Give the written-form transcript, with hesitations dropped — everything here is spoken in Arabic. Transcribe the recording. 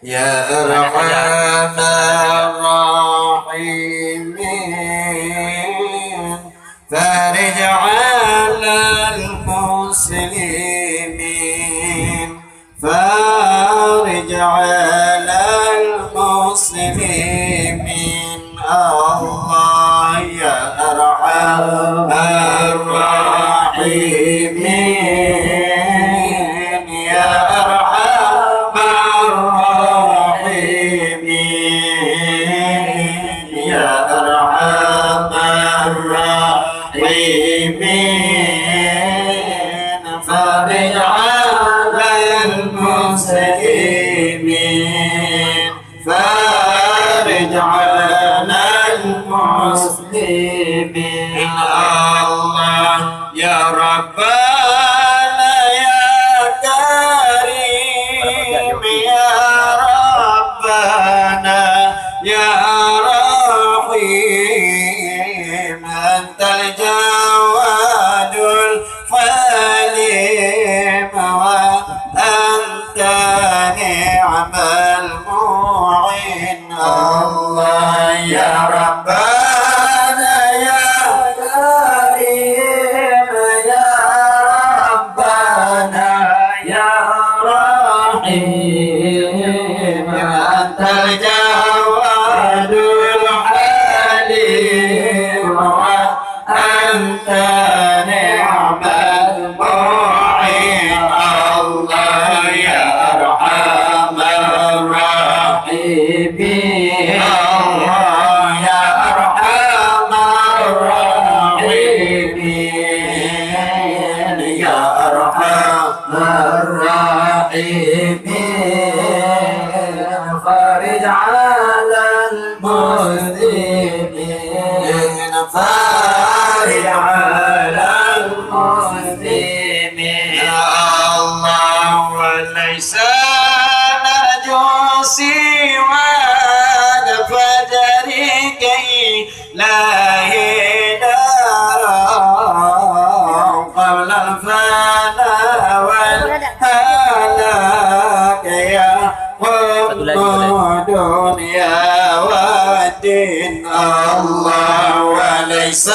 يا أرحم الراحمين فارج على المسلمين فارج على المسلمين الله يا أرحم الراحمين يا أرحم الراحمين يا أرحم الراحمين فارج على المسلمين فارج على المسلمين الله يا ربنا يا كريم يا ربنا يا رحيم أنت الجواد الحليم وأنت نعم المعين الله يا ربنا يا كريم يا ربنا يا رحيم أنت الجواد الحليم وأنت نعم المعين الله يا أرحم الراحمين الله يا أرحم الراحمين يا أرحم الراحمين فارج على المسلمين فارج على المسلمين الله وليس نرجو سواك فجرك لا نرى قبل الفناء والهلاك يا حب دنيا والدين الله وليس